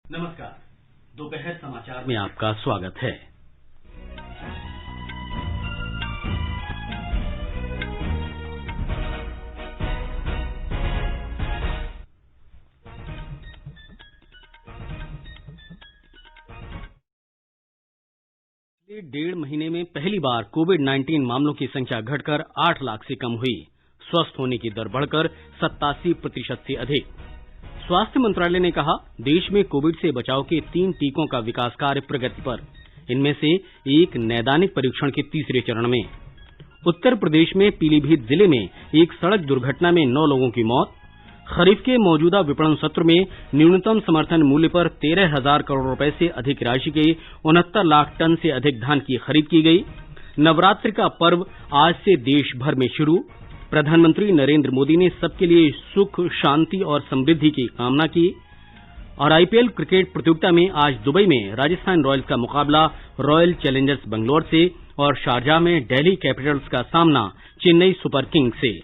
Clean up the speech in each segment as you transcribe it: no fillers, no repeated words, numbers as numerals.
नमस्कार, दोपहर समाचार में आपका स्वागत है। डेढ़ महीने में पहली बार कोविड-19 मामलों की संख्या घटकर 8 लाख से कम हुई। स्वस्थ होने की दर बढ़कर 87% से अधिक। स्वास्थ्य मंत्रालय ने कहा, देश में कोविड से बचाव के 3 टीकों का विकास कार्य प्रगति पर। इनमें से एक नैदानिक परीक्षण के तीसरे चरण में। उत्तर प्रदेश में पीलीभीत जिले में एक सड़क दुर्घटना में 9 लोगों की मौत। खरीफ के मौजूदा विपणन सत्र में न्यूनतम समर्थन मूल्य पर 13,000 करोड़ रुपए से अधिक राशि के 69 लाख टन से अधिक धान की खरीद की गई। नवरात्रि का पर्व आज से देश भर में शुरू। प्रधानमंत्री नरेंद्र मोदी ने सबके लिए सुख, शांति और समृद्धि की कामना की। और आईपीएल क्रिकेट प्रतियोगिता में आज दुबई में राजस्थान रॉयल्स का मुकाबला रॉयल चैलेंजर्स बेंगलोर से और शारजाह में दिल्ली कैपिटल्स का सामना चेन्नई सुपर किंग्स से।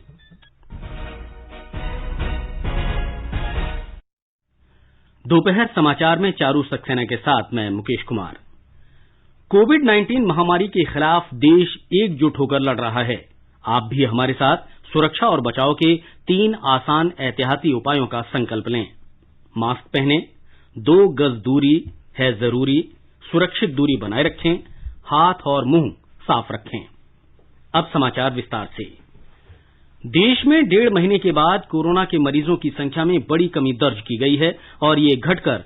दोपहर समाचार में चारू सक्सेना के साथ मैं मुकेश कुमार। कोविड-19 महामारी के खिलाफ देश एकजुट होकर लड़ रहा है। आप भी हमारे साथ सुरक्षा और बचाव के 3 आसान एहतियाती उपायों का संकल्प लें। मास्क पहनें, 2 गज दूरी है जरूरी, सुरक्षित दूरी बनाए रखें, हाथ और मुंह साफ रखें। अब समाचार विस्तार से। देश में डेढ़ महीने के बाद कोरोना के मरीजों की संख्या में बड़ी कमी दर्ज की गई है और ये घटकर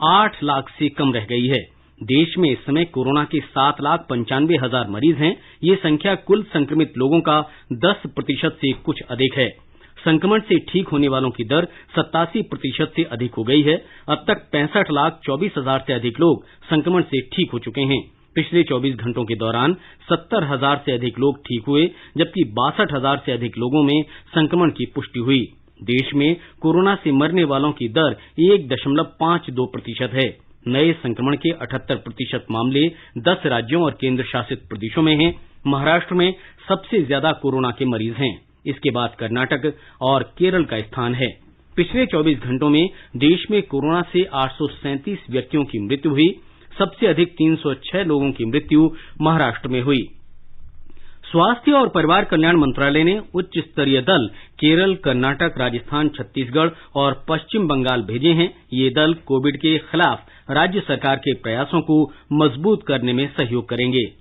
8 लाख से कम रह गई है। देश में इस समय कोरोना के 7,95,000 मरीज हैं। ये संख्या कुल संक्रमित लोगों का 10% से कुछ अधिक है। संक्रमण से ठीक होने वालों की दर 87% से अधिक हो गई है। अब तक 65,24,000 से अधिक लोग संक्रमण से ठीक हो चुके हैं। पिछले 24 घंटों के दौरान 70,000 से अधिक लोग ठीक हुए, जबकि 62,000 से अधिक लोगों में संक्रमण की पुष्टि हुई। देश में कोरोना से मरने वालों की दर 1.52% है। नए संक्रमण के 78% मामले 10 राज्यों और केंद्र शासित प्रदेशों में हैं। महाराष्ट्र में सबसे ज्यादा कोरोना के मरीज हैं। इसके बाद कर्नाटक और केरल का स्थान है। पिछले 24 घंटों में देश में कोरोना से 837 व्यक्तियों की मृत्यु हुई। सबसे अधिक 306 लोगों की मृत्यु महाराष्ट्र में हुई। स्वास्थ्य और परिवार कल्याण मंत्रालय ने उच्च स्तरीय दल केरल, कर्नाटक, राजस्थान, छत्तीसगढ़ और पश्चिम बंगाल भेजे हैं। ये दल कोविड के खिलाफ राज्य सरकार के प्रयासों को मजबूत करने में सहयोग करेंगे।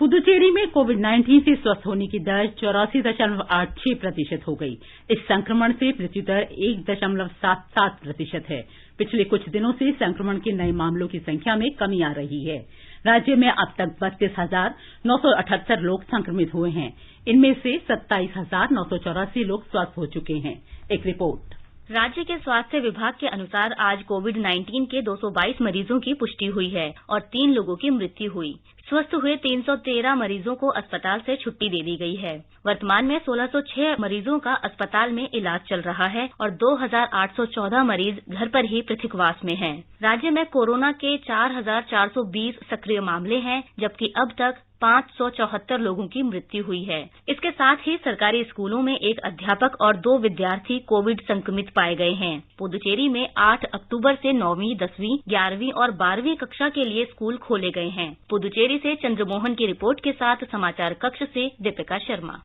पुदुचेरी में कोविड-19 से स्वस्थ होने की दर 84.86% हो गई। इस संक्रमण से मृत्यु दर 1.77% है। पिछले कुछ दिनों से संक्रमण के नए मामलों की संख्या में कमी आ रही है। राज्य में अब तक 32,978 लोग संक्रमित हुए हैं। इनमें से 27,984 लोग स्वस्थ हो चुके हैं। एक रिपोर्ट। राज्य के स्वास्थ्य विभाग के अनुसार आज कोविड-19 के 222 मरीजों की पुष्टि हुई है और 3 लोगों की मृत्यु हुई। स्वस्थ हुए 313 मरीजों को अस्पताल से छुट्टी दे दी गई है। वर्तमान में 1606 मरीजों का अस्पताल में इलाज चल रहा है और 2,814 मरीज घर पर ही पृथकवास में हैं। राज्य में कोरोना के 4,420 सक्रिय मामले हैं, जबकि अब तक 574 लोगों की मृत्यु हुई है। इसके साथ ही सरकारी स्कूलों में एक अध्यापक और 2 विद्यार्थी कोविड संक्रमित पाए गए हैं। पुदुचेरी में 8 अक्टूबर से 9वीं, 10वीं, 11वीं और 12वीं कक्षा के लिए स्कूल खोले गए हैं। पुदुचेरी से चंद्रमोहन की रिपोर्ट के साथ समाचार कक्ष से दीपिका शर्मा।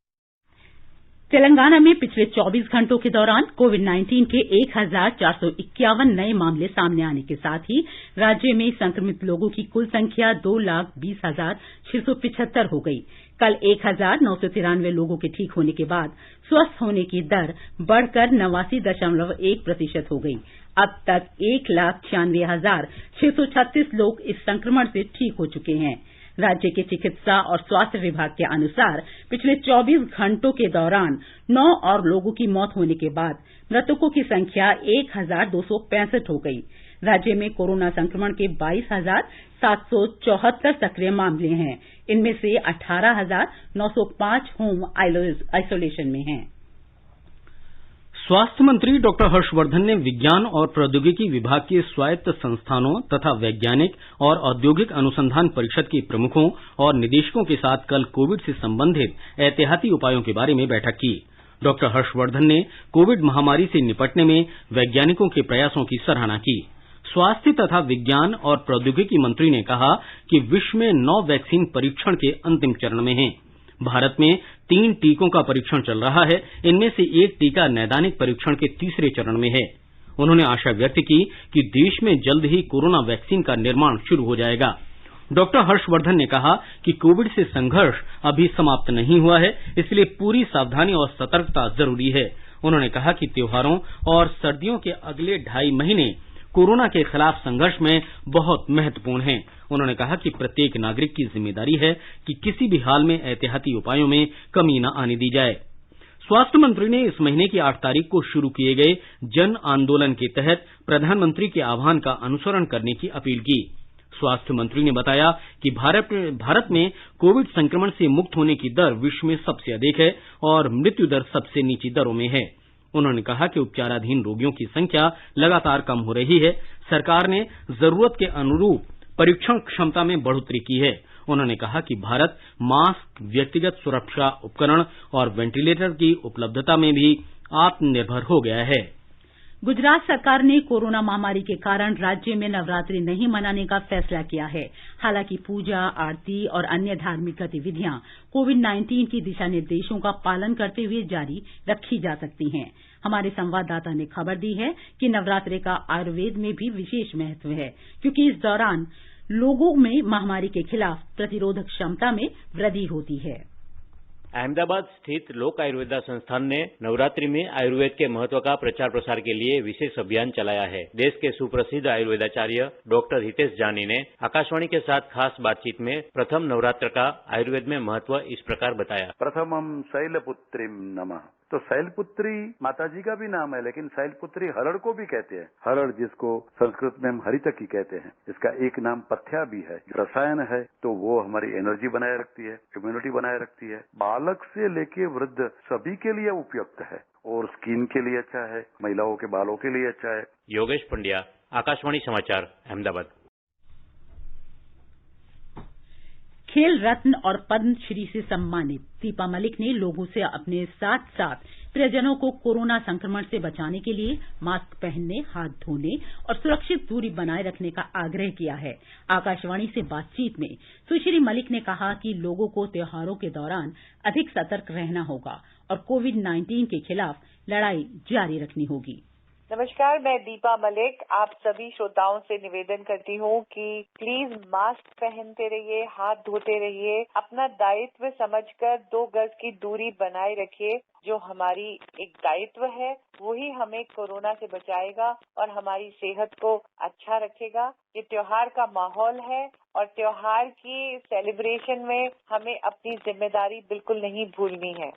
तेलंगाना में पिछले 24 घंटों के दौरान कोविड-19 के 1,451 नए मामले सामने आने के साथ ही राज्य में संक्रमित लोगों की कुल संख्या 2,20,675 हो गई। कल 1,993 लोगों के ठीक होने के बाद स्वस्थ होने की दर बढ़कर 89.1% हो गई। अब तक 1,96,636 लोग इस संक्रमण से ठीक हो चुके हैं। राज्य के चिकित्सा और स्वास्थ्य विभाग के अनुसार पिछले 24 घंटों के दौरान 9 और लोगों की मौत होने के बाद मृतकों की संख्या 1,265 हो गई। राज्य में कोरोना संक्रमण के 22,774 सक्रिय मामले हैं। इनमें से 18,905 होम आइसोलेशन में हैं। स्वास्थ्य मंत्री डॉक्टर हर्षवर्धन ने विज्ञान और प्रौद्योगिकी विभाग के स्वायत्त संस्थानों तथा वैज्ञानिक और औद्योगिक अनुसंधान परिषद के प्रमुखों और निदेशकों के साथ कल कोविड से संबंधित एहतियाती उपायों के बारे में बैठक की। डॉक्टर हर्षवर्धन ने कोविड महामारी से निपटने में वैज्ञानिकों के प्रयासों की सराहना की। स्वास्थ्य तथा विज्ञान और प्रौद्योगिकी मंत्री ने कहा कि विश्व में 9 वैक्सीन परीक्षण के अंतिम चरण में हैं। भारत में 3 टीकों का परीक्षण चल रहा है। इनमें से एक टीका नैदानिक परीक्षण के तीसरे चरण में है। उन्होंने आशा व्यक्त की कि देश में जल्द ही कोरोना वैक्सीन का निर्माण शुरू हो जाएगा। डॉक्टर हर्षवर्धन ने कहा कि कोविड से संघर्ष अभी समाप्त नहीं हुआ है, इसलिए पूरी सावधानी और सतर्कता जरूरी है। उन्होंने कहा कि त्योहारों और सर्दियों के अगले 2.5 महीने कोरोना के खिलाफ संघर्ष में बहुत महत्वपूर्ण हैं। उन्होंने कहा कि प्रत्येक नागरिक की जिम्मेदारी है कि किसी भी हाल में एहतियाती उपायों में कमी न आने दी जाए। स्वास्थ्य मंत्री ने इस महीने की 8 तारीख को शुरू किए गए जन आंदोलन के तहत प्रधानमंत्री के आह्वान का अनुसरण करने की अपील की। स्वास्थ्य मंत्री ने बताया कि भारत में कोविड संक्रमण से मुक्त होने की दर विश्व में सबसे अधिक है और मृत्यु दर सबसे नीची दरों में है। उन्होंने कहा कि उपचाराधीन रोगियों की संख्या लगातार कम हो रही है। सरकार ने जरूरत के अनुरूप परीक्षण क्षमता में बढ़ोतरी की है। उन्होंने कहा कि भारत मास्क, व्यक्तिगत सुरक्षा उपकरण और वेंटिलेटर की उपलब्धता में भी आत्मनिर्भर हो गया है। गुजरात सरकार ने कोरोना महामारी के कारण राज्य में नवरात्रि नहीं मनाने का फैसला किया है। हालांकि पूजा, आरती और अन्य धार्मिक गतिविधियां कोविड-19 के दिशा निर्देशों का पालन करते हुए जारी रखी जा सकती हैं। हमारे संवाददाता ने खबर दी है कि नवरात्रि का आयुर्वेद में भी विशेष महत्व है, क्योंकि इस दौरान लोगों में महामारी के खिलाफ प्रतिरोधक क्षमता में वृद्धि होती है। अहमदाबाद स्थित लोक आयुर्वेदा संस्थान ने नवरात्रि में आयुर्वेद के महत्व का प्रचार प्रसार के लिए विशेष अभियान चलाया है। देश के सुप्रसिद्ध आयुर्वेदाचार्य डॉक्टर हितेश जानी ने आकाशवाणी के साथ खास बातचीत में प्रथम नवरात्र का आयुर्वेद में महत्व इस प्रकार बताया। प्रथमम शैलपुत्रीम नमः। तो शैलपुत्री माता जी का भी नाम है, लेकिन शैलपुत्री हरड़ को भी कहते हैं। हरड़ जिसको संस्कृत में हम हरितकी कहते हैं, इसका एक नाम पथ्या भी है। रसायन है तो वो हमारी एनर्जी बनाए रखती है, इम्यूनिटी बनाए रखती है। बालक से लेके वृद्ध सभी के लिए उपयुक्त है और स्किन के लिए अच्छा है, महिलाओं के बालों के लिए अच्छा है। योगेश पंड्या, आकाशवाणी समाचार, अहमदाबाद। खेल रत्न और पद्मश्री से सम्मानित दीपा मलिक ने लोगों से अपने साथ साथ प्रियजनों को कोरोना संक्रमण से बचाने के लिए मास्क पहनने, हाथ धोने और सुरक्षित दूरी बनाए रखने का आग्रह किया है। आकाशवाणी से बातचीत में सुश्री मलिक ने कहा कि लोगों को त्योहारों के दौरान अधिक सतर्क रहना होगा और कोविड-19 के खिलाफ लड़ाई जारी रखनी होगी। नमस्कार, मैं दीपा मलिक आप सभी श्रोताओं से निवेदन करती हूँ कि प्लीज मास्क पहनते रहिए, हाथ धोते रहिए, अपना दायित्व समझकर 2 गज की दूरी बनाए रखिए। जो हमारी एक दायित्व है वही हमें कोरोना से बचाएगा और हमारी सेहत को अच्छा रखेगा। ये त्योहार का माहौल है और त्योहार की सेलिब्रेशन में हमें अपनी जिम्मेदारी बिल्कुल नहीं भूलनी है।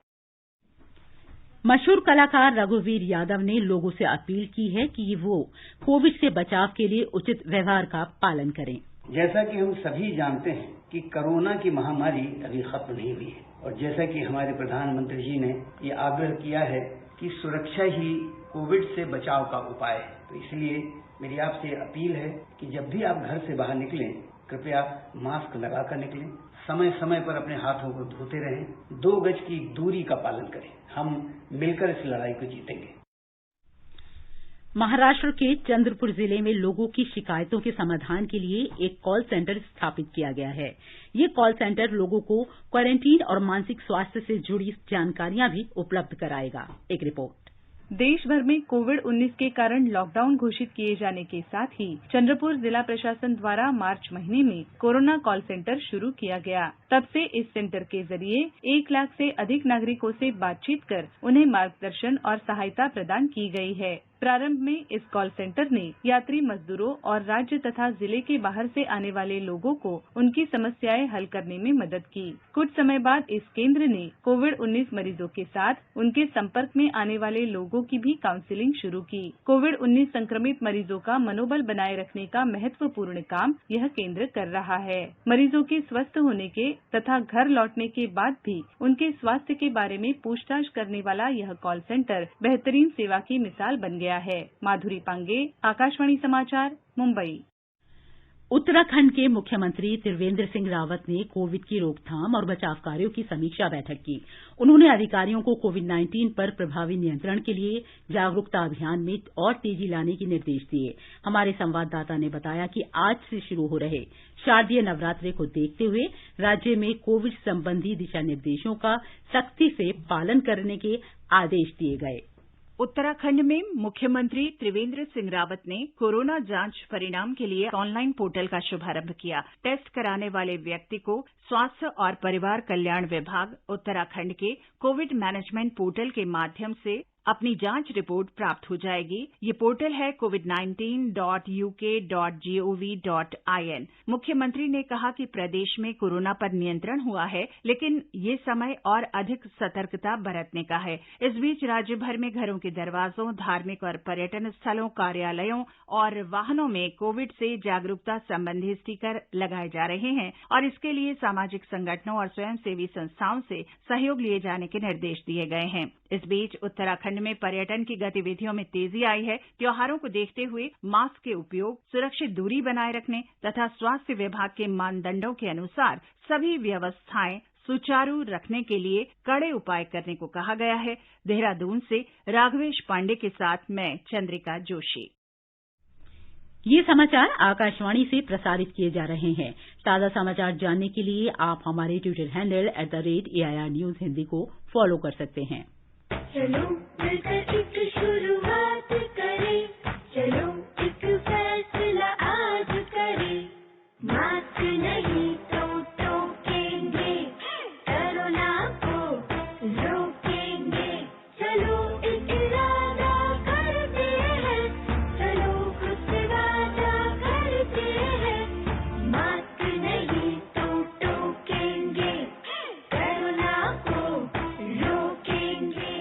मशहूर कलाकार रघुवीर यादव ने लोगों से अपील की है कि वो कोविड से बचाव के लिए उचित व्यवहार का पालन करें। जैसा कि हम सभी जानते हैं कि कोरोना की महामारी अभी खत्म नहीं हुई है और जैसा कि हमारे प्रधानमंत्री जी ने ये आग्रह किया है कि सुरक्षा ही कोविड से बचाव का उपाय है, तो इसलिए मेरी आपसे अपील है कि जब भी आप घर से बाहर निकलें कृपया मास्क लगाकर निकलें, समय समय पर अपने हाथों को धोते रहें, 2 गज की दूरी का पालन करें। हम मिलकर इस लड़ाई को जीतेंगे। महाराष्ट्र के चंद्रपुर जिले में लोगों की शिकायतों के समाधान के लिए एक कॉल सेंटर स्थापित किया गया है। ये कॉल सेंटर लोगों को क्वारंटीन और मानसिक स्वास्थ्य से जुड़ी जानकारियां भी उपलब्ध कराएगा। एक रिपोर्ट। देश भर में कोविड-19 के कारण लॉकडाउन घोषित किए जाने के साथ ही चंद्रपुर जिला प्रशासन द्वारा मार्च महीने में कोरोना कॉल सेंटर शुरू किया गया। तब से इस सेंटर के जरिए 1 लाख से अधिक नागरिकों से बातचीत कर उन्हें मार्गदर्शन और सहायता प्रदान की गई है। प्रारंभ में इस कॉल सेंटर ने यात्री मजदूरों और राज्य तथा जिले के बाहर से आने वाले लोगों को उनकी समस्याएं हल करने में मदद की। कुछ समय बाद इस केंद्र ने कोविड-19 मरीजों के साथ उनके संपर्क में आने वाले लोगों की भी काउंसलिंग शुरू की। कोविड-19 संक्रमित मरीजों का मनोबल बनाए रखने का महत्वपूर्ण काम यह केंद्र कर रहा है। मरीजों के स्वस्थ होने के तथा घर लौटने के बाद भी उनके स्वास्थ्य के बारे में पूछताछ करने वाला यह कॉल सेंटर बेहतरीन सेवा की मिसाल बन गया है। माधुरी पांगे, आकाशवाणी समाचार, मुंबई। उत्तराखंड के मुख्यमंत्री त्रिवेंद्र सिंह रावत ने कोविड की रोकथाम और बचाव कार्यों की समीक्षा बैठक की। उन्होंने अधिकारियों को कोविड-19 पर प्रभावी नियंत्रण के लिए जागरूकता अभियान में और तेजी लाने के निर्देश दिए। हमारे संवाददाता ने बताया कि आज से शुरू हो रहे शारदीय नवरात्रे को देखते हुए राज्य में कोविड संबंधी दिशा निर्देशों का सख्ती से पालन करने के आदेश दिए गए। उत्तराखंड में मुख्यमंत्री त्रिवेंद्र सिंह रावत ने कोरोना जांच परिणाम के लिए ऑनलाइन पोर्टल का शुभारंभ किया। टेस्ट कराने वाले व्यक्ति को स्वास्थ्य और परिवार कल्याण विभाग उत्तराखंड के कोविड मैनेजमेंट पोर्टल के माध्यम से अपनी जांच रिपोर्ट प्राप्त हो जाएगी। ये पोर्टल है covid19.uk.gov.in। मुख्यमंत्री ने कहा कि प्रदेश में कोरोना पर नियंत्रण हुआ है, लेकिन ये समय और अधिक सतर्कता बरतने का है। इस बीच राज्य भर में घरों के दरवाजों, धार्मिक और पर्यटन स्थलों, कार्यालयों और वाहनों में कोविड से जागरूकता संबंधी स्टीकर लगाए जा रहे हैं और इसके लिए सामाजिक संगठनों और स्वयंसेवी संस्थाओं से सहयोग लिए जाने के निर्देश दिए गए हैं। इस बीच उत्तराखंड में पर्यटन की गतिविधियों में तेजी आई है। त्योहारों को देखते हुए मास्क के उपयोग, सुरक्षित दूरी बनाए रखने तथा स्वास्थ्य विभाग के मानदंडों के अनुसार सभी व्यवस्थाएं सुचारू रखने के लिए कड़े उपाय करने को कहा गया है। देहरादून से राघवेश पांडे के साथ मैं चंद्रिका जोशी। ये समाचार आकाशवाणी से प्रसारित किए जा रहे हैं। ताज़ा समाचार जानने के लिए आप हमारे Twitter handle @AIR News Hindi को फॉलो कर सकते हैं। चलो मिलकर एक शुरुआत करें, चलो एक फैसला आज करें, मास्क नहीं तो टोकेंगे, कोरोना को रोकेंगे, चलो एक इरादा करते हैं, चलो खुद से वादा करते हैं, मास्क नहीं तो टोकेंगे, कोरोना को रोकेंगे।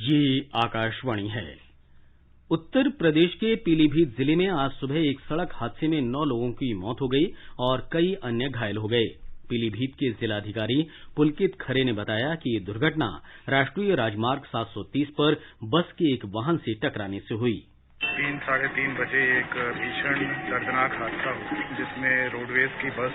ये आकाशवाणी है। उत्तर प्रदेश के पीलीभीत जिले में आज सुबह एक सड़क हादसे में 9 लोगों की मौत हो गई और कई अन्य घायल हो गए। पीलीभीत के जिलाधिकारी पुलकित खरे ने बताया कि ये दुर्घटना राष्ट्रीय राजमार्ग 730 पर बस के एक वाहन से टकराने से हुई। 3-3:30 बजे एक भीषण दर्दनाक हादसा हुआ जिसमें रोडवेज की बस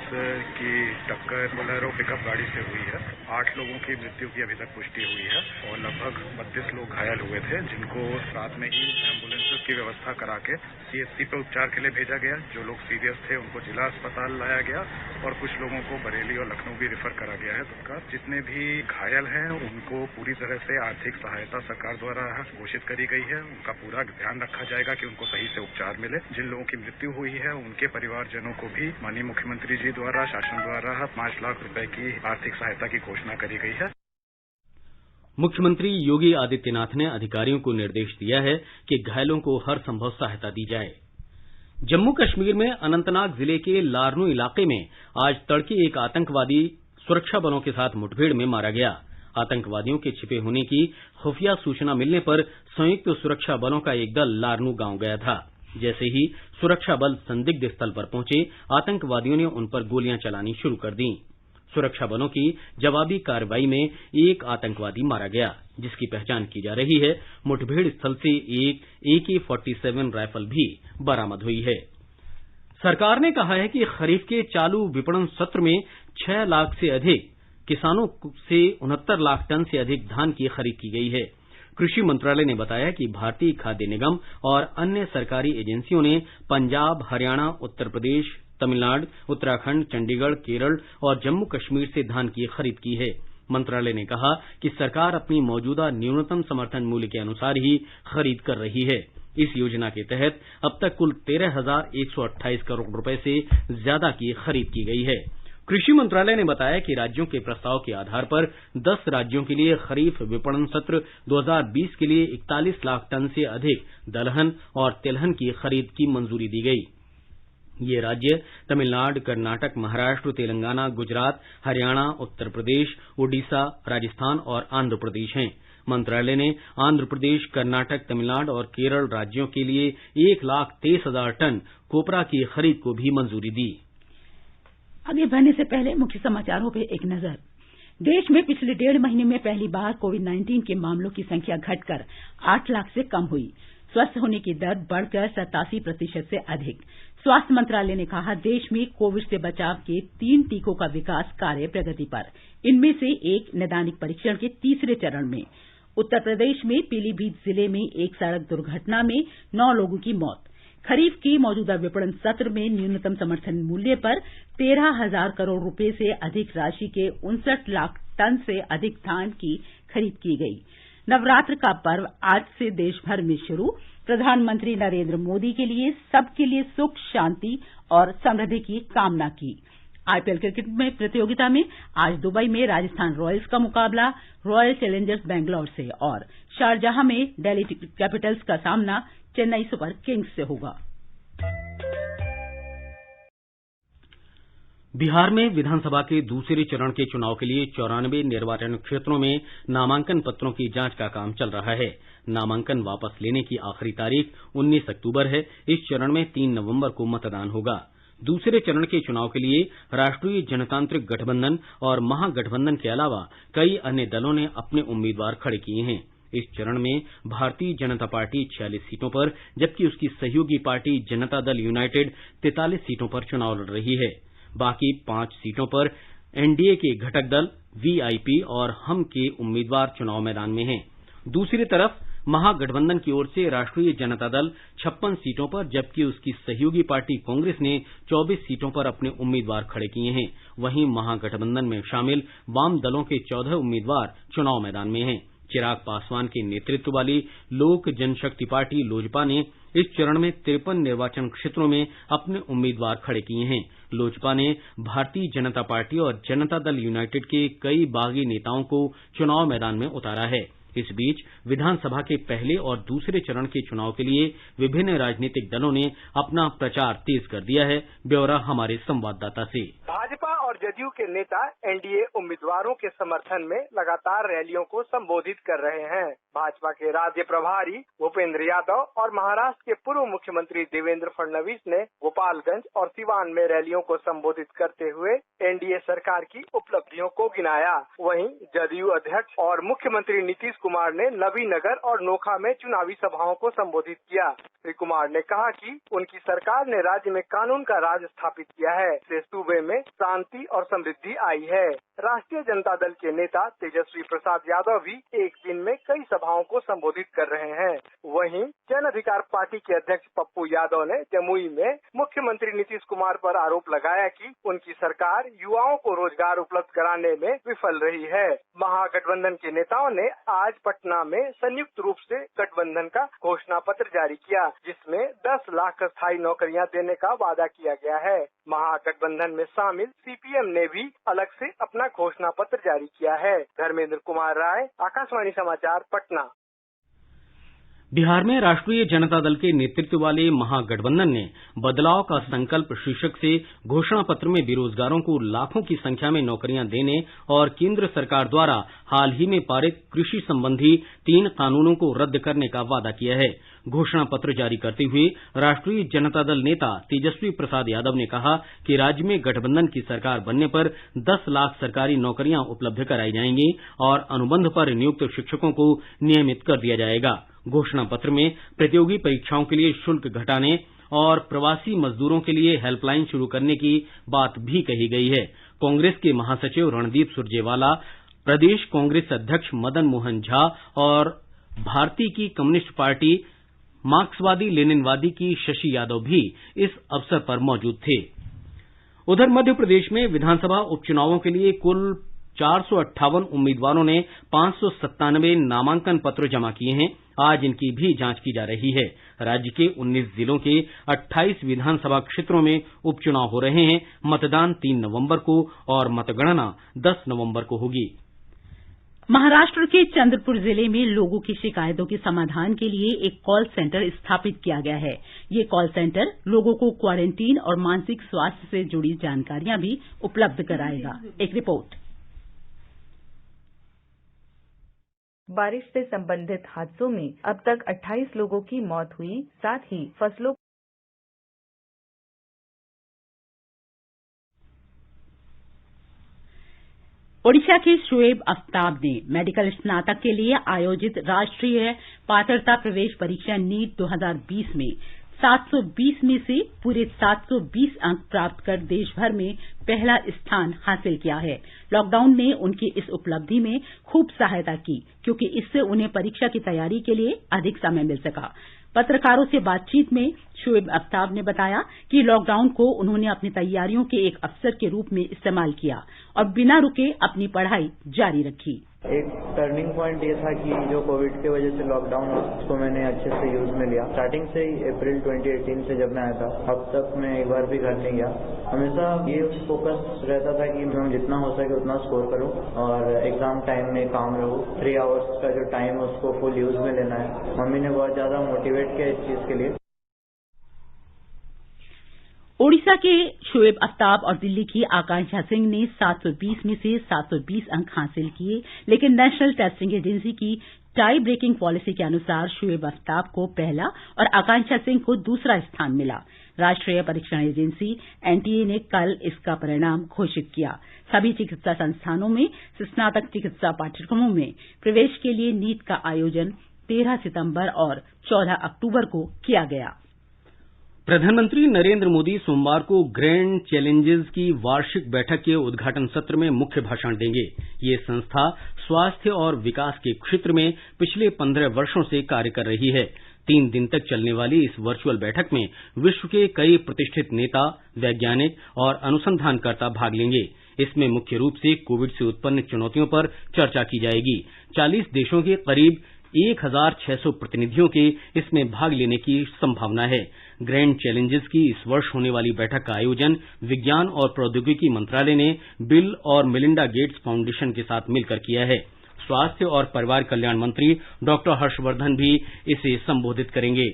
की टक्कर बोलेरो पिकअप गाड़ी से हुई है। 8 लोगों की मृत्यु की अभी तक पुष्टि हुई है और लगभग 32 लोग घायल हुए थे, जिनको रात में ही एम्बुलेंस की व्यवस्था करा के CHC पे उपचार के लिए भेजा गया। जो लोग सीरियस थे उनको जिला अस्पताल लाया गया और कुछ लोगों को बरेली और लखनऊ भी रेफर करा गया है। जितने भी घायल हैं उनको पूरी तरह से आर्थिक सहायता सरकार द्वारा घोषित करी गई है। उनका पूरा ध्यान रखा जाएगा कि उनको सही से उपचार मिले। जिन लोगों की मृत्यु हुई है उनके परिवारजनों को भी माननीय मुख्यमंत्री जी द्वारा शासन द्वारा 5 लाख रुपए की आर्थिक सहायता की घोषणा करी गई है। मुख्यमंत्री योगी आदित्यनाथ ने अधिकारियों को निर्देश दिया है कि घायलों को हर संभव सहायता दी जाए। जम्मू कश्मीर में अनंतनाग जिले के लारनू इलाके में आज तड़के एक आतंकवादी सुरक्षा बलों के साथ मुठभेड़ में मारा गया। आतंकवादियों के छिपे होने की खुफिया सूचना मिलने पर संयुक्त सुरक्षा बलों का एक दल लारनू गांव गया था। जैसे ही सुरक्षा बल संदिग्ध स्थल पर पहुंचे, आतंकवादियों ने उन पर गोलियां चलानी शुरू कर दी। सुरक्षा बलों की जवाबी कार्रवाई में एक आतंकवादी मारा गया, जिसकी पहचान की जा रही है। मुठभेड़ स्थल से एक AK-47 राइफल भी बरामद हुई है। सरकार ने कहा है कि खरीफ के चालू विपणन सत्र में 6 लाख से अधिक किसानों से 69 लाख टन से अधिक धान की खरीद की गई है। कृषि मंत्रालय ने बताया कि भारतीय खाद्य निगम और अन्य सरकारी एजेंसियों ने पंजाब, हरियाणा, उत्तर प्रदेश, तमिलनाडु, उत्तराखंड, चंडीगढ़, केरल और जम्मू कश्मीर से धान की खरीद की है। मंत्रालय ने कहा कि सरकार अपनी मौजूदा न्यूनतम समर्थन मूल्य के अनुसार ही खरीद कर रही है। इस योजना के तहत अब तक कुल 13,128 करोड़ रुपए से ज्यादा की खरीद की गई है। कृषि मंत्रालय ने बताया कि राज्यों के प्रस्ताव के आधार पर 10 राज्यों के लिए खरीफ विपणन सत्र 2020 के लिए 41 लाख टन से अधिक दलहन और तिलहन की खरीद की मंजूरी दी गई। ये राज्य तमिलनाडु, कर्नाटक, महाराष्ट्र, तेलंगाना, गुजरात, हरियाणा, उत्तर प्रदेश, ओडिशा, राजस्थान और आंध्र प्रदेश हैं। मंत्रालय ने आंध्र प्रदेश, कर्नाटक, तमिलनाडु और केरल राज्यों के लिए 1,23,000 टन कोपरा की खरीद को भी मंजूरी दी। आगे बढ़ने से पहले मुख्य समाचारों पर एक नजर। देश में पिछले 1.5 महीने में पहली बार कोविड-19 के मामलों की संख्या घटकर 8 लाख से कम हुई। स्वस्थ होने की दर बढ़कर 87% से अधिक। स्वास्थ्य मंत्रालय ने कहा, देश में कोविड से बचाव के 3 टीकों का विकास कार्य प्रगति पर। इनमें से एक नैदानिक परीक्षण के तीसरे चरण में। उत्तर प्रदेश में पीलीभीत जिले में एक सड़क दुर्घटना में 9 लोगों की मौत। खरीफ के मौजूदा विपणन सत्र में न्यूनतम समर्थन मूल्य पर 13,000 करोड़ रुपए से अधिक राशि के 59 लाख टन से अधिक धान की खरीद की गई। नवरात्र का पर्व आज से देश भर में शुरू। प्रधानमंत्री नरेंद्र मोदी के लिए सबके लिए सुख, शांति और समृद्धि की कामना की। आईपीएल क्रिकेट में प्रतियोगिता में आज दुबई में राजस्थान रॉयल्स का मुकाबला रॉयल चैलेंजर्स बैंगलोर से और शारजाह में दिल्ली कैपिटल्स का सामना चेन्नई सुपर किंग्स से होगा। बिहार में विधानसभा के दूसरे चरण के चुनाव के लिए 94 निर्वाचन क्षेत्रों में नामांकन पत्रों की जांच का काम चल रहा है। नामांकन वापस लेने की आखिरी तारीख 19 अक्टूबर है। इस चरण में 3 नवंबर को मतदान होगा। दूसरे चरण के चुनाव के लिए राष्ट्रीय जनतांत्रिक गठबंधन और महागठबंधन के अलावा कई अन्य दलों ने अपने उम्मीदवार खड़े किए हैं। इस चरण में भारतीय जनता पार्टी 46 सीटों पर, जबकि उसकी सहयोगी पार्टी जनता दल यूनाइटेड 43 सीटों पर चुनाव लड़ रही है। बाकी 5 सीटों पर एनडीए के घटक दल, वीआईपी और हम के उम्मीदवार चुनाव मैदान में हैं। दूसरी तरफ महागठबंधन की ओर से राष्ट्रीय जनता दल 56 सीटों पर, जबकि उसकी सहयोगी पार्टी कांग्रेस ने 24 सीटों पर अपने उम्मीदवार खड़े किए हैं। वहीं महागठबंधन में शामिल वाम दलों के 14 उम्मीदवार चुनाव मैदान में हैं। चिराग पासवान के नेतृत्व वाली लोक जनशक्ति पार्टी लोजपा ने इस चरण में 53 निर्वाचन क्षेत्रों में अपने उम्मीदवार खड़े किए हैं। लोजपा ने भारतीय जनता पार्टी और जनता दल यूनाइटेड के कई बागी नेताओं को चुनाव मैदान में उतारा है। इस बीच विधानसभा के पहले और दूसरे चरण के चुनाव के लिए विभिन्न राजनीतिक दलों ने अपना प्रचार तेज कर दिया है। ब्यौरा हमारे संवाददाता से। भाजपा और जदयू के नेता एनडीए उम्मीदवारों के समर्थन में लगातार रैलियों को संबोधित कर रहे हैं। भाजपा के राज्य प्रभारी भूपेंद्र यादव और महाराष्ट्र के पूर्व मुख्यमंत्री देवेंद्र फडणवीस ने गोपालगंज और सिवान में रैलियों को संबोधित करते हुए एनडीए सरकार की उपलब्धियों को गिनाया। वहीं जदयू अध्यक्ष और मुख्यमंत्री नीतीश कुमार ने नबीनगर और नोखा में चुनावी सभाओं को संबोधित किया। श्री कुमार ने कहा कि उनकी सरकार ने राज्य में कानून का राज स्थापित किया है, इससे सूबे में शांति और समृद्धि आई है। राष्ट्रीय जनता दल के नेता तेजस्वी प्रसाद यादव भी एक दिन में कई सभाओं को संबोधित कर रहे हैं। वहीं जन अधिकार पार्टी के अध्यक्ष पप्पू यादव ने जमुई में मुख्यमंत्री नीतीश कुमार पर आरोप लगाया कि उनकी सरकार युवाओं को रोजगार उपलब्ध कराने में विफल रही है। महागठबंधन के नेताओं ने आज पटना में संयुक्त रूप से गठबंधन का घोषणा पत्र जारी किया, जिसमें 10 लाख स्थायी नौकरियां देने का वादा किया गया है। महागठबंधन में शामिल सीपीएम ने भी अलग से अपना घोषणा पत्र जारी किया है। धर्मेंद्र कुमार राय, आकाशवाणी समाचार, पटना। बिहार में राष्ट्रीय जनता दल के नेतृत्व वाले महागठबंधन ने बदलाव का संकल्प शीर्षक से घोषणा पत्र में बेरोजगारों को लाखों की संख्या में नौकरियां देने और केंद्र सरकार द्वारा हाल ही में पारित कृषि संबंधी 3 कानूनों को रद्द करने का वादा किया है। घोषणा पत्र जारी करते हुए राष्ट्रीय जनता दल नेता तेजस्वी प्रसाद यादव ने कहा कि राज्य में गठबंधन की सरकार बनने पर 10 लाख सरकारी नौकरियां उपलब्ध कराई जाएंगी और अनुबंध पर नियुक्त शिक्षकों को नियमित कर दिया जाएगा। घोषणा पत्र में प्रतियोगी परीक्षाओं के लिए शुल्क घटाने और प्रवासी मजदूरों के लिए हेल्पलाइन शुरू करने की बात भी कही गई है। कांग्रेस के महासचिव रणदीप सुरजेवाला, प्रदेश कांग्रेस अध्यक्ष मदन मोहन झा और भारतीय की कम्युनिस्ट पार्टी मार्क्सवादी लेनिनवादी की शशि यादव भी इस अवसर पर मौजूद थे। उधर मध्य प्रदेश में विधानसभा उपचुनावों के लिए कुल 458 उम्मीदवारों ने 597 नामांकन पत्र जमा किए हैं। आज इनकी भी जांच की जा रही है। राज्य के 19 जिलों के 28 विधानसभा क्षेत्रों में उपचुनाव हो रहे हैं। मतदान 3 नवंबर को और मतगणना 10 नवंबर को होगी। महाराष्ट्र के चंद्रपुर जिले में लोगों की शिकायतों के समाधान के लिए एक कॉल सेंटर स्थापित किया गया है। ये कॉल सेंटर लोगों को क्वारंटीन और मानसिक स्वास्थ्य से जुड़ी जानकारियां भी उपलब्ध कराएगा। एक रिपोर्ट। बारिश से संबंधित हादसों में अब तक 28 लोगों की मौत हुई, साथ ही फसलों ओडिशा के शोएब आफ्ताब ने मेडिकल स्नातक के लिए आयोजित राष्ट्रीय पात्रता प्रवेश परीक्षा नीट 2020 में 720 में से पूरे 720 अंक प्राप्त कर देश भर में पहला स्थान हासिल किया है। लॉकडाउन ने उनकी इस उपलब्धि में खूब सहायता की, क्योंकि इससे उन्हें परीक्षा की तैयारी के लिए अधिक समय मिल सका। पत्रकारों से बातचीत में शोएब आफ्ताब ने बताया कि लॉकडाउन को उन्होंने अपनी तैयारियों के एक अवसर के रूप में इस्तेमाल किया और बिना रुके अपनी पढ़ाई जारी रखी। एक टर्निंग पॉइंट ये था कि जो कोविड की वजह से लॉकडाउन हुआ उसको मैंने अच्छे से यूज में लिया। स्टार्टिंग से ही अप्रैल 2018 से जब मैं आया था अब तक मैं एक बार भी घर नहीं गया। हमेशा ये फोकस रहता था कि मैं जितना हो सके उतना स्कोर करूं और एग्जाम टाइम में काम रहूं। 3 आवर्स का जो टाइम है उसको फुल यूज में लेना है। मम्मी ने बहुत ज्यादा मोटिवेट किया इस चीज के लिए। ओडिशा के शोएब आफ्ताब और दिल्ली की आकांक्षा सिंह ने 720 में से 720 अंक हासिल किए, लेकिन नेशनल टेस्टिंग एजेंसी की टाई ब्रेकिंग पॉलिसी के अनुसार शोएब आफ्ताब को पहला और आकांक्षा सिंह को दूसरा स्थान मिला। राष्ट्रीय परीक्षण एजेंसी एनटीए ने कल इसका परिणाम घोषित किया। सभी चिकित्सा संस्थानों में स्नातक चिकित्सा पाठ्यक्रमों में प्रवेश के लिए नीट का आयोजन 13 सितंबर और 14 अक्टूबर को किया गया। प्रधानमंत्री नरेंद्र मोदी सोमवार को ग्रैंड चैलेंजेस की वार्षिक बैठक के उद्घाटन सत्र में मुख्य भाषण देंगे। ये संस्था स्वास्थ्य और विकास के क्षेत्र में पिछले 15 वर्षों से कार्य कर रही है। 3 दिन तक चलने वाली इस वर्चुअल बैठक में विश्व के कई प्रतिष्ठित नेता, वैज्ञानिक और अनुसंधानकर्ता भाग लेंगे। इसमें मुख्य रूप से कोविड से उत्पन्न चुनौतियों पर चर्चा की जाएगी। 40 देशों के करीब 1600 प्रतिनिधियों के इसमें भाग लेने की संभावना है। ग्रैंड चैलेंजेस की इस वर्ष होने वाली बैठक का आयोजन विज्ञान और प्रौद्योगिकी मंत्रालय ने बिल और मेलिंडा गेट्स फाउंडेशन के साथ मिलकर किया है। स्वास्थ्य और परिवार कल्याण मंत्री डॉक्टर हर्षवर्धन भी इसे संबोधित करेंगे।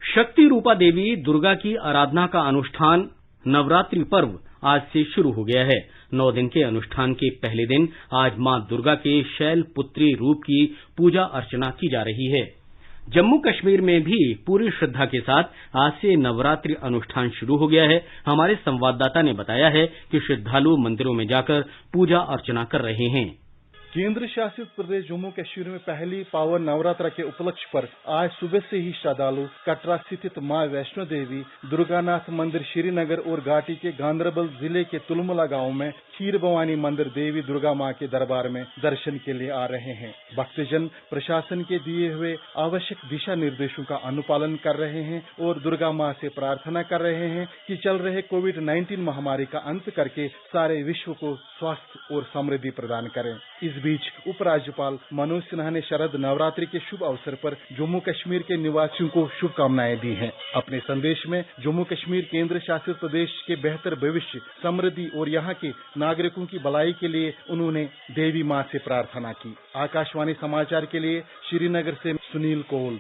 शक्ति रूपा देवी दुर्गा की आराधना का अनुष्ठान नवरात्रि पर्व आज से शुरू हो गया है। 9 दिन के अनुष्ठान के पहले दिन आज मां दुर्गा के शैलपुत्री रूप की पूजा अर्चना की जा रही है। जम्मू कश्मीर में भी पूरी श्रद्धा के साथ आज से नवरात्रि अनुष्ठान शुरू हो गया है। हमारे संवाददाता ने बताया है कि श्रद्धालु मंदिरों में जाकर पूजा अर्चना कर रहे हैं। केंद्र शासित प्रदेश जम्मू कश्मीर में पहली पावन नवरात्र के उपलक्ष्य पर आज सुबह से ही श्रद्धालु कटरा स्थित मां वैष्णो देवी, दुर्गानाथ मंदिर श्रीनगर और घाटी के गांधरबल जिले के तुलमुला गांव में खीर भवानी मंदिर देवी दुर्गा मां के दरबार में दर्शन के लिए आ रहे हैं। भक्तजन प्रशासन के दिए हुए आवश्यक दिशा निर्देशों का अनुपालन कर रहे हैं और दुर्गा मां से प्रार्थना कर रहे हैं कि चल रहे कोविड-19 महामारी का अंत करके सारे विश्व को स्वास्थ्य और समृद्धि प्रदान करें। इस बीच उपराज्यपाल मनोज सिन्हा ने शरद नवरात्रि के शुभ अवसर पर जम्मू कश्मीर के निवासियों को शुभकामनाएं दी हैं। अपने संदेश में जम्मू कश्मीर केंद्र शासित प्रदेश के बेहतर भविष्य, समृद्धि और यहाँ के नागरिकों की भलाई के लिए उन्होंने देवी मां से प्रार्थना की। आकाशवाणी समाचार के लिए श्रीनगर से सुनील कौल।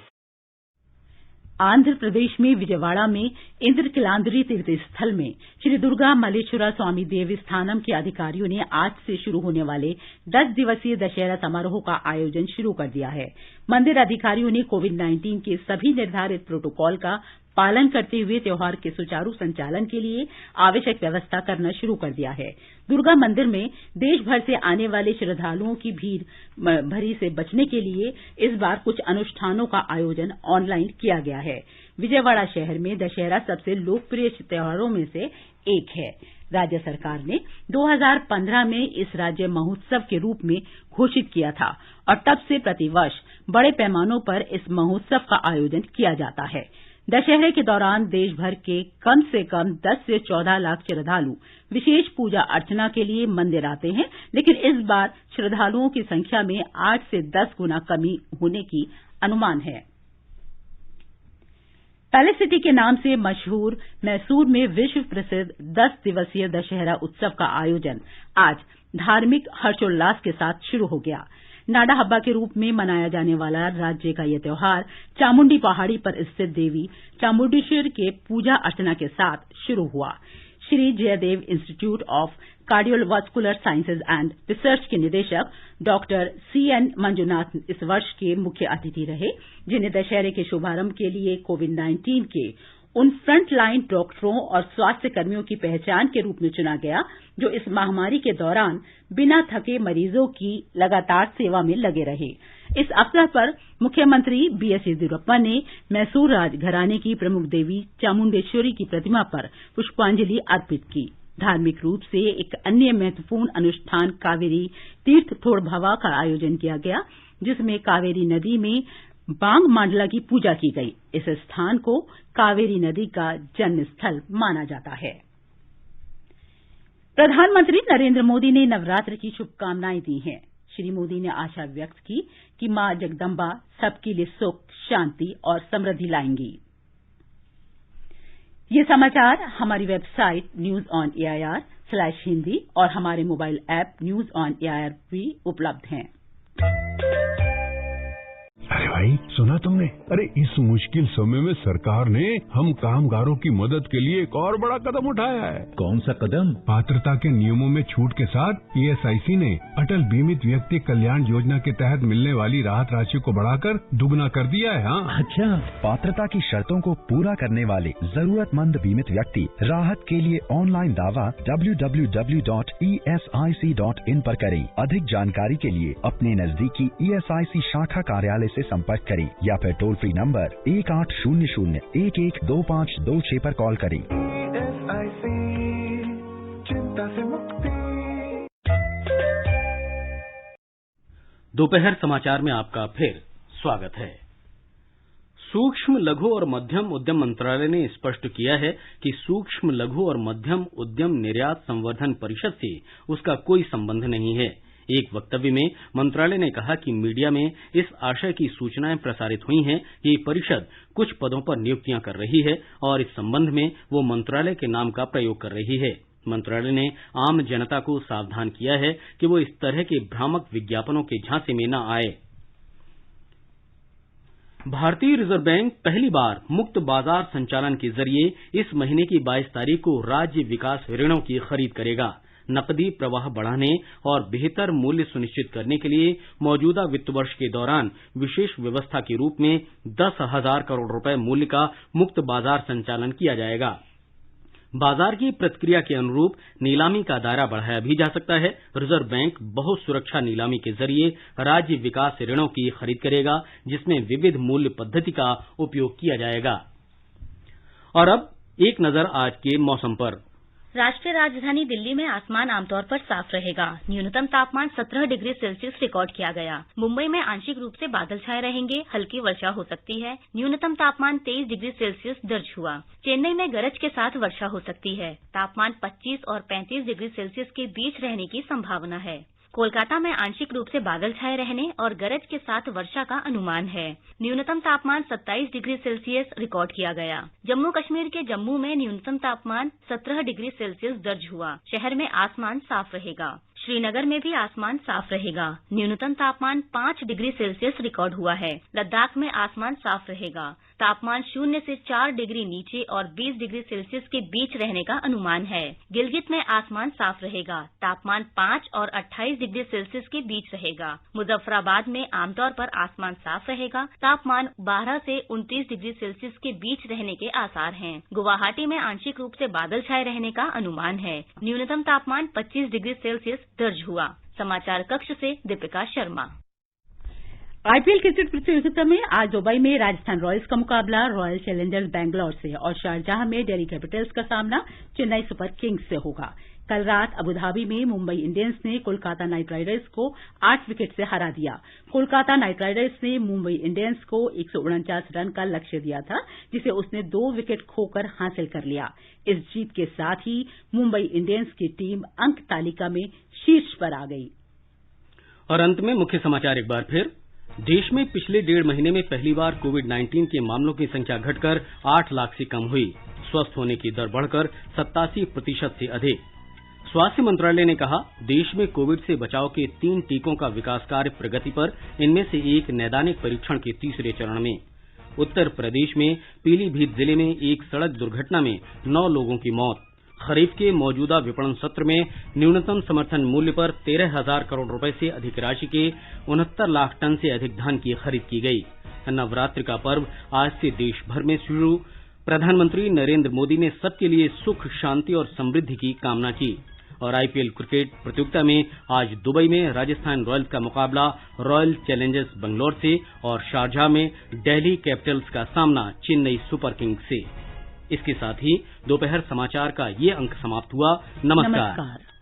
आंध्र प्रदेश में विजयवाड़ा में इंद्रकिलांद्री तीर्थ स्थल में श्री दुर्गा मल्लेश्वरा स्वामी देवस्थानम के अधिकारियों ने आज से शुरू होने वाले 10 दिवसीय दशहरा समारोह का आयोजन शुरू कर दिया है। मंदिर अधिकारियों ने कोविड-19 के सभी निर्धारित प्रोटोकॉल का पालन करते हुए त्योहार के सुचारू संचालन के लिए आवश्यक व्यवस्था करना शुरू कर दिया है। दुर्गा मंदिर में देश भर से आने वाले श्रद्धालुओं की भीड़ भरी से बचने के लिए इस बार कुछ अनुष्ठानों का आयोजन ऑनलाइन किया गया है। विजयवाड़ा शहर में दशहरा सबसे लोकप्रिय त्योहारों में से एक है। राज्य सरकार ने 2015 में इस राज्य महोत्सव के रूप में घोषित किया था और तब से प्रतिवर्ष बड़े पैमानों पर इस महोत्सव का आयोजन किया जाता है। दशहरे के दौरान देश भर के कम से कम 10 से 14 लाख श्रद्धालु विशेष पूजा अर्चना के लिए मंदिर आते हैं, लेकिन इस बार श्रद्धालुओं की संख्या में 8 से 10 गुना कमी होने की अनुमान है। पैलेस सिटी के नाम से मशहूर मैसूर में विश्व प्रसिद्ध 10 दिवसीय दशहरा उत्सव का आयोजन आज धार्मिक हर्षोल्लास के साथ शुरू हो गया। नाडा हब्बा के रूप में मनाया जाने वाला राज्य का यह त्योहार चामुंडी पहाड़ी पर स्थित देवी चामुंडेश्वरी के पूजा अर्चना के साथ शुरू हुआ। Shri Jayadeva institute of cardiovascular sciences and research के निदेशक डॉक्टर CN मंजुनाथ इस वर्ष के मुख्य अतिथि रहे, जिन्हें दशहरे के शुभारंभ के लिए कोविड-19 के उन फ्रंटलाइन डॉक्टरों और स्वास्थ्य कर्मियों की पहचान के रूप में चुना गया जो इस महामारी के दौरान बिना थके मरीजों की लगातार सेवा में लगे रहे। इस अवसर पर मुख्यमंत्री बीएस येदियुरप्पा ने मैसूर राजघराने की प्रमुख देवी चामुंडेश्वरी की प्रतिमा पर पुष्पांजलि अर्पित की। धार्मिक रूप से एक अन्य महत्वपूर्ण अनुष्ठान कावेरी तीर्थ थोड़भवा का आयोजन किया गया, जिसमें कावेरी नदी में बांग मांडला की पूजा की गई। इस स्थान को कावेरी नदी का जन्म स्थल माना जाता है। प्रधानमंत्री नरेंद्र मोदी ने नवरात्र की शुभकामनाएं दी हैं। श्री मोदी ने आशा व्यक्त की कि मां जगदम्बा सबके लिए सुख, शांति और समृद्धि लाएंगी। ये समाचार हमारी वेबसाइट newsonair/hindi और हमारे mobile app news on AIR भी उपलब्ध हैं। अरे भाई, सुना तुमने? अरे इस मुश्किल समय में सरकार ने हम कामगारों की मदद के लिए एक और बड़ा कदम उठाया है। कौन सा कदम? पात्रता के नियमों में छूट के साथ ईएसआईसी ने अटल बीमित व्यक्ति कल्याण योजना के तहत मिलने वाली राहत राशि को बढ़ाकर दुगना कर दिया है। हाँ, अच्छा। पात्रता की शर्तों को पूरा करने वाले जरूरतमंद बीमित व्यक्ति राहत के लिए ऑनलाइन दावा www.esic.in पर करें। अधिक जानकारी के लिए अपने नजदीकी ईएसआईसी शाखा कार्यालय से संपर्क करें या फिर टोल फ्री नंबर 1800-112526 पर कॉल करें। चिंता से मुक्ति। दोपहर समाचार में आपका फिर स्वागत है। सूक्ष्म, लघु और मध्यम उद्यम मंत्रालय ने स्पष्ट किया है कि सूक्ष्म, लघु और मध्यम उद्यम निर्यात संवर्धन परिषद से उसका कोई संबंध नहीं है। एक वक्तव्य में मंत्रालय ने कहा कि मीडिया में इस आशय की सूचनाएं प्रसारित हुई हैं कि परिषद कुछ पदों पर नियुक्तियां कर रही है और इस संबंध में वो मंत्रालय के नाम का प्रयोग कर रही है। मंत्रालय ने आम जनता को सावधान किया है कि वो इस तरह के भ्रामक विज्ञापनों के झांसे में न आए। भारतीय रिजर्व बैंक पहली बार मुक्त बाजार संचालन के जरिए इस महीने की 22 तारीख को राज्य विकास ऋणों की खरीद करेगा। नकदी प्रवाह बढ़ाने और बेहतर मूल्य सुनिश्चित करने के लिए मौजूदा वित्त वर्ष के दौरान विशेष व्यवस्था के रूप में 10,000 करोड़ रुपए मूल्य का मुक्त बाजार संचालन किया जाएगा। बाजार की प्रतिक्रिया के अनुरूप नीलामी का दायरा बढ़ाया भी जा सकता है। रिजर्व बैंक बहुत सुरक्षा नीलामी के जरिए राज्य विकास ऋणों की खरीद करेगा, जिसमें विविध मूल्य पद्धति का उपयोग किया जाएगा। और अब एक नजर आज के मौसम पर। राष्ट्रीय राजधानी दिल्ली में आसमान आमतौर पर साफ रहेगा। न्यूनतम तापमान 17 डिग्री सेल्सियस रिकॉर्ड किया गया। मुंबई में आंशिक रूप से बादल छाए रहेंगे, हल्की वर्षा हो सकती है। न्यूनतम तापमान 23 डिग्री सेल्सियस दर्ज हुआ। चेन्नई में गरज के साथ वर्षा हो सकती है। तापमान 25 और 35 डिग्री सेल्सियस के बीच रहने की संभावना है। कोलकाता में आंशिक रूप से बादल छाए रहने और गरज के साथ वर्षा का अनुमान है। न्यूनतम तापमान 27 डिग्री सेल्सियस रिकॉर्ड किया गया। जम्मू कश्मीर के जम्मू में न्यूनतम तापमान 17 डिग्री सेल्सियस दर्ज हुआ। शहर में आसमान साफ रहेगा। श्रीनगर में भी आसमान साफ रहेगा। न्यूनतम तापमान 5 डिग्री सेल्सियस रिकॉर्ड हुआ है। लद्दाख में आसमान साफ रहेगा। तापमान 0 से 4 डिग्री नीचे और 20 डिग्री सेल्सियस के बीच रहने का अनुमान है। गिलगित में आसमान साफ रहेगा। तापमान 5 और 28 डिग्री सेल्सियस के बीच रहेगा। मुजफ्फराबाद में आमतौर पर आसमान साफ रहेगा। तापमान 12 से 29 डिग्री सेल्सियस के बीच रहने के आसार हैं। गुवाहाटी में आंशिक रूप से बादल छाए रहने का अनुमान है। न्यूनतम तापमान 25 डिग्री सेल्सियस दर्ज हुआ। समाचार कक्ष से दीपिका शर्मा। आईपीएल क्रिकेट प्रतियोगिता में आज दुबई में राजस्थान रॉयल्स का मुकाबला रॉयल चैलेंजर्स बैंगलोर से और शारजाह में दिल्ली कैपिटल्स का सामना चेन्नई सुपर किंग्स से होगा। कल रात अबुधाबी में मुंबई इंडियंस ने कोलकाता नाइट राइडर्स को 8 विकेट से हरा दिया। कोलकाता नाइट राइडर्स ने मुंबई इंडियंस को 149 रन का लक्ष्य दिया था, जिसे उसने 2 विकेट खोकर हासिल कर लिया। इस जीत के साथ ही मुंबई इंडियंस की टीम अंक तालिका में शीर्ष पर आ गई। और अंत में मुख्य समाचार एक बार फिर। देश में पिछले 1.5 महीने में पहली बार कोविड-19 के मामलों की संख्या घटकर 8 लाख से कम हुई। स्वस्थ होने की दर बढ़कर 87% से अधिक। स्वास्थ्य मंत्रालय ने कहा, देश में कोविड से बचाव के 3 टीकों का विकास कार्य प्रगति पर, इनमें से एक नैदानिक परीक्षण के तीसरे चरण में। उत्तर प्रदेश में पीलीभीत जिले में एक सड़क दुर्घटना में 9 लोगों की मौत। खरीफ के मौजूदा विपणन सत्र में न्यूनतम समर्थन मूल्य पर 13,000 करोड़ रुपए से अधिक राशि के 69 लाख टन से अधिक धान की खरीद की गई। नवरात्रि का पर्व आज से देश भर में शुरू। प्रधानमंत्री नरेंद्र मोदी ने सबके लिए सुख, शांति और समृद्धि की कामना की। और आईपीएल क्रिकेट प्रतियोगिता में आज दुबई में राजस्थान रॉयल्स का मुकाबला रॉयल चैलेंजर्स बेंगलोर से और शारजाह में दिल्ली कैपिटल्स का सामना चेन्नई सुपर किंग्स से। इसके साथ ही दोपहर समाचार का ये अंक समाप्त हुआ। नमस्कार।